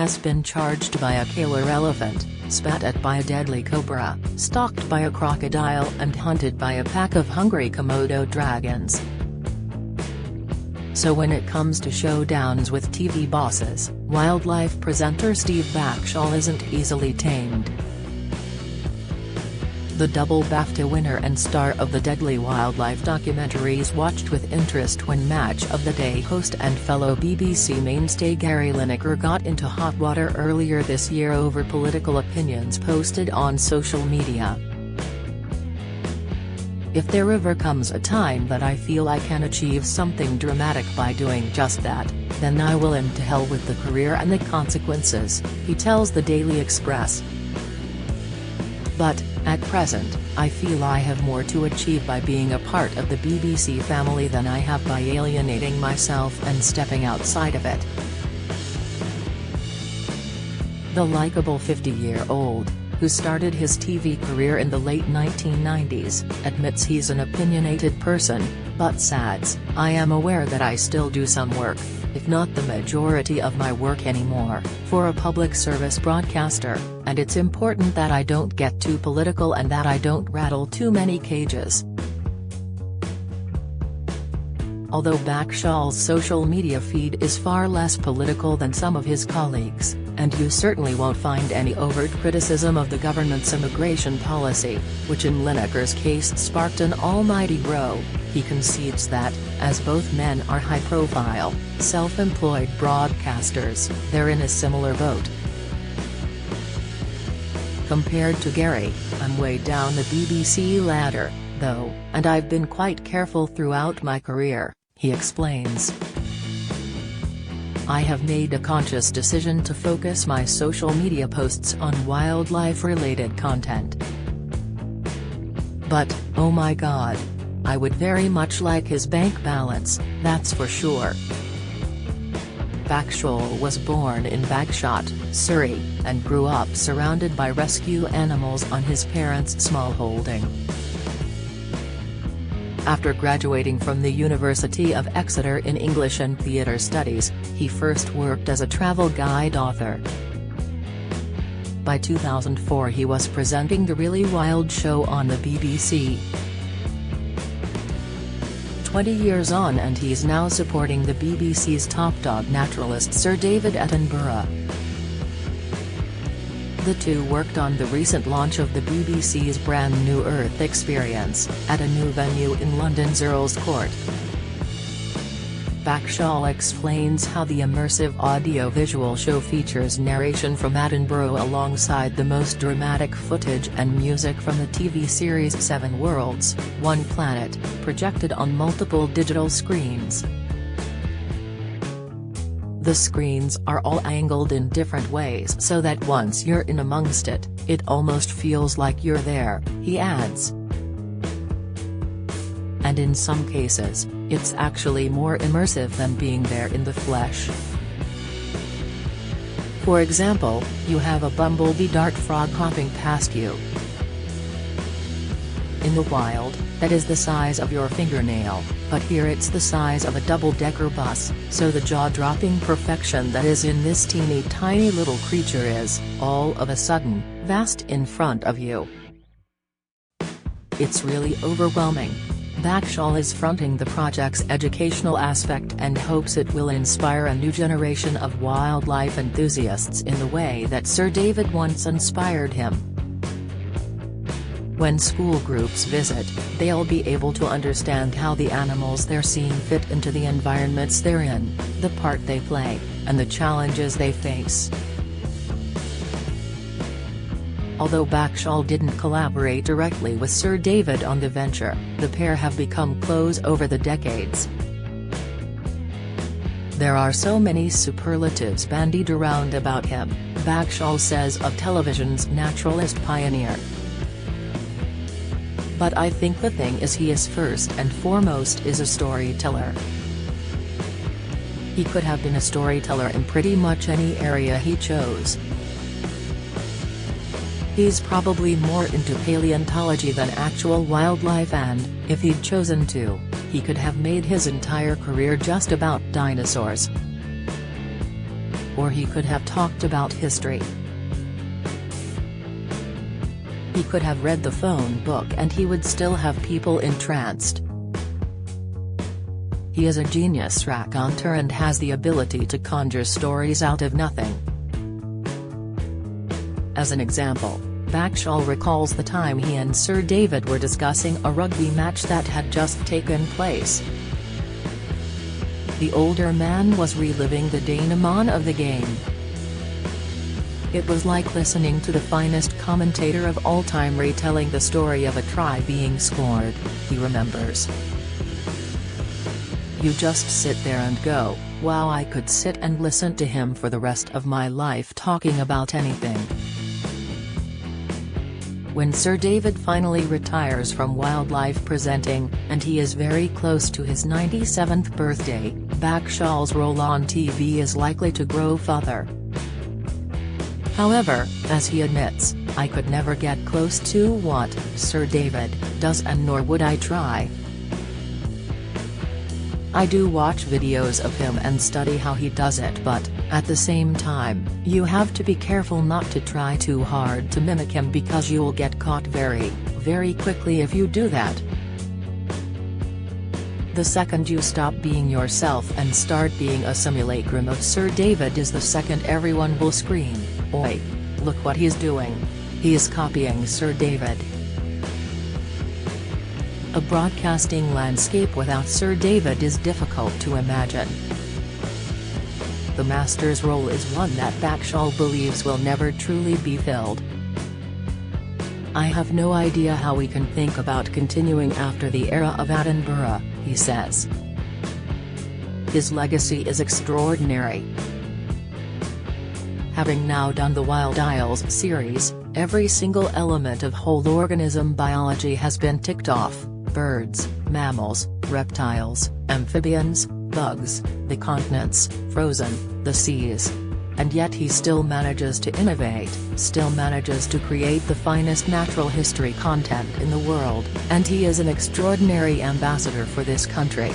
has been charged by a killer elephant, spat at by a deadly cobra, stalked by a crocodile and hunted by a pack of hungry Komodo dragons. So when it comes to showdowns with TV bosses, wildlife presenter Steve Backshall isn't easily tamed. The double BAFTA winner and star of the deadly wildlife documentaries watched with interest when Match of the Day host and fellow BBC mainstay Gary Lineker got into hot water earlier this year over political opinions posted on social media. "If there ever comes a time that I feel I can achieve something dramatic by doing just that, then I will, and to hell with the career and the consequences," he tells the Daily Express. "But, at present, I feel I have more to achieve by being a part of the BBC family than I have by alienating myself and stepping outside of it." The likeable 50-year-old, who started his TV career in the late 1990s, admits he's an opinionated person, but adds, "I am aware that I still do some work, if not the majority of my work anymore, for a public service broadcaster, and it's important that I don't get too political and that I don't rattle too many cages." Although Backshall's social media feed is far less political than some of his colleagues, and you certainly won't find any overt criticism of the government's immigration policy, which in Lineker's case sparked an almighty row, he concedes that, as both men are high-profile, self-employed broadcasters, they're in a similar boat. "Compared to Gary, I'm way down the BBC ladder, though, and I've been quite careful throughout my career," he explains. "I have made a conscious decision to focus my social media posts on wildlife-related content. But, oh my God, I would very much like his bank balance, that's for sure." Backshall was born in Backshall, Surrey, and grew up surrounded by rescue animals on his parents' small holding. After graduating from the University of Exeter in English and Theatre Studies, he first worked as a travel guide author. By 2004 he was presenting The Really Wild Show on the BBC. 20 years on, and he's now supporting the BBC's top dog naturalist Sir David Attenborough. The two worked on the recent launch of the BBC's brand new Earth experience, at a new venue in London's Earl's Court. Backshall explains how the immersive audio-visual show features narration from Attenborough alongside the most dramatic footage and music from the TV series 7 Worlds, 1 Planet, projected on multiple digital screens. The screens are all angled in different ways so that once you're in amongst it, it almost feels like you're there, he adds. And in some cases, it's actually more immersive than being there in the flesh. For example, you have a bumblebee dart frog hopping past you. In the wild, that is the size of your fingernail, but here it's the size of a double-decker bus, so the jaw-dropping perfection that is in this teeny tiny little creature is, all of a sudden, vast in front of you. It's really overwhelming. Backshall is fronting the project's educational aspect and hopes it will inspire a new generation of wildlife enthusiasts in the way that Sir David once inspired him. When school groups visit, they'll be able to understand how the animals they're seeing fit into the environments they're in, the part they play, and the challenges they face. Although Backshall didn't collaborate directly with Sir David on the venture, the pair have become close over the decades. "There are so many superlatives bandied around about him," Backshall says of television's naturalist pioneer. "But I think the thing is he is first and foremost is a storyteller. He could have been a storyteller in pretty much any area he chose. He's probably more into paleontology than actual wildlife, and, if he'd chosen to, he could have made his entire career just about dinosaurs." or he could have talked about history. He could have read the phone book and he would still have people entranced. He is a genius raconteur and has the ability to conjure stories out of nothing. As an example, Backshall recalls the time he and Sir David were discussing a rugby match that had just taken place. The older man was reliving the denouement of the game. It was like listening to the finest commentator of all time retelling the story of a try being scored, he remembers. You just sit there and go, wow, I could sit and listen to him for the rest of my life talking about anything. When Sir David finally retires from wildlife presenting, and he is very close to his 97th birthday, Backshall's role on TV is likely to grow further. However, as he admits, I could never get close to what Sir David does, and nor would I try. I do watch videos of him and study how he does it, but, at the same time, you have to be careful not to try too hard to mimic him because you'll get caught very, very quickly if you do that. The second you stop being yourself and start being a simulacrum of Sir David is the second everyone will scream, "Oi! Look what he's doing. He is copying Sir David." A broadcasting landscape without Sir David is difficult to imagine. The Master's role is one that Backshall believes will never truly be filled. I have no idea how we can think about continuing after the era of Attenborough, he says. His legacy is extraordinary. Having now done the Wild Isles series, every single element of whole organism biology has been ticked off: birds, mammals, reptiles, amphibians, bugs, the continents, frozen, the seas. And yet he still manages to innovate, still manages to create the finest natural history content in the world, and he is an extraordinary ambassador for this country.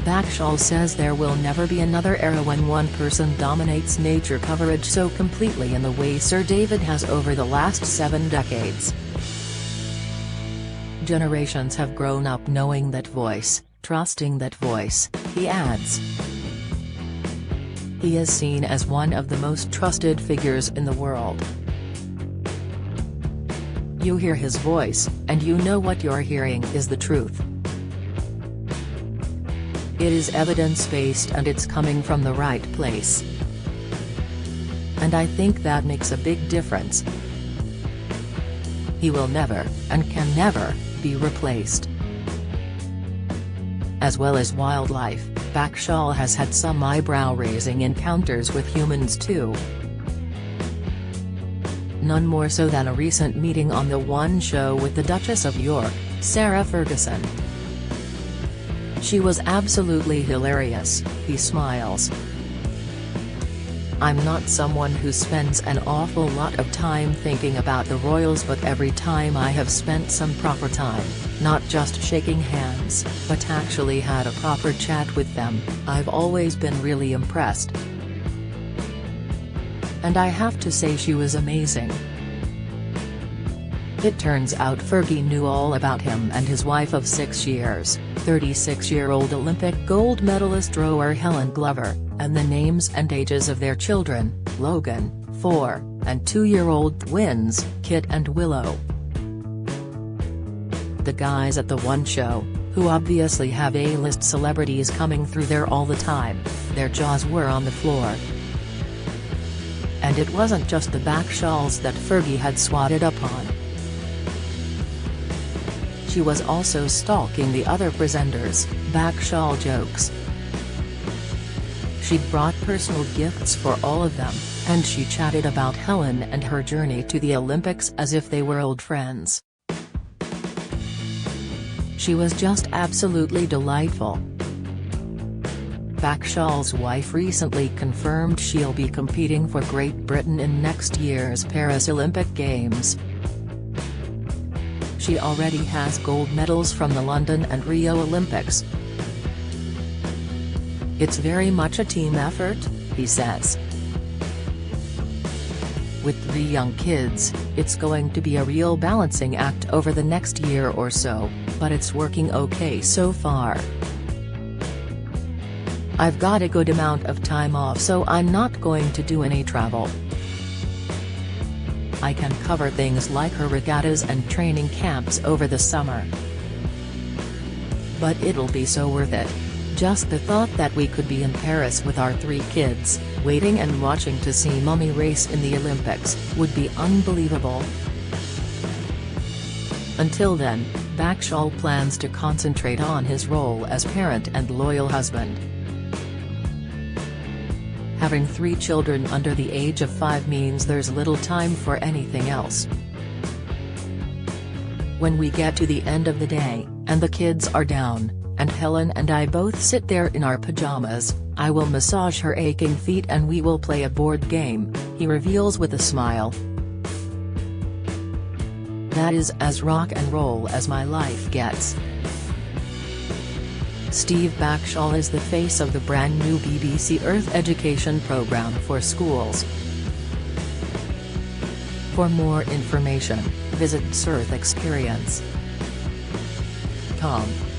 Backshall says there will never be another era when one person dominates nature coverage so completely in the way Sir David has over the last 7 decades. Generations have grown up knowing that voice, trusting that voice, he adds. He is seen as one of the most trusted figures in the world. You hear his voice, and you know what you're hearing is the truth. It is evidence-based and it's coming from the right place. And I think that makes a big difference. He will never, and can never, be replaced. As well as wildlife, Backshall has had some eyebrow-raising encounters with humans too. None more so than a recent meeting on The One Show with the Duchess of York, Sarah Ferguson. She was absolutely hilarious, he smiles. I'm not someone who spends an awful lot of time thinking about the royals, but every time I have spent some proper time, not just shaking hands, but actually had a proper chat with them, I've always been really impressed. And I have to say she was amazing. It turns out Fergie knew all about him and his wife of 6 years, 36-year-old Olympic gold medalist rower Helen Glover, and the names and ages of their children, Logan, 4, and 2-year-old twins, Kit and Willow. The guys at The One Show, who obviously have A-list celebrities coming through there all the time, their jaws were on the floor. And it wasn't just the Backshalls that Fergie had swatted upon. She was also stalking the other presenters, Backshall jokes. She'd brought personal gifts for all of them, and she chatted about Helen and her journey to the Olympics as if they were old friends. She was just absolutely delightful. Backshall's wife recently confirmed she'll be competing for Great Britain in next year's Paris Olympic Games. She already has gold medals from the London and Rio Olympics. It's very much a team effort, he says. With 3 young kids, it's going to be a real balancing act over the next year or so, but it's working okay so far. I've got a good amount of time off, so I'm not going to do any travel. I can cover things like her regattas and training camps over the summer. But it'll be so worth it. Just the thought that we could be in Paris with our 3 kids, waiting and watching to see Mummy race in the Olympics, would be unbelievable. Until then, Backshall plans to concentrate on his role as parent and loyal husband. Having 3 children under the age of 5 means there's little time for anything else. When we get to the end of the day, and the kids are down, and Helen and I both sit there in our pajamas, I will massage her aching feet and we will play a board game, he reveals with a smile. That is as rock and roll as my life gets. Steve Backshall is the face of the brand new BBC Earth education programme for schools. For more information, visit surfexperience.com.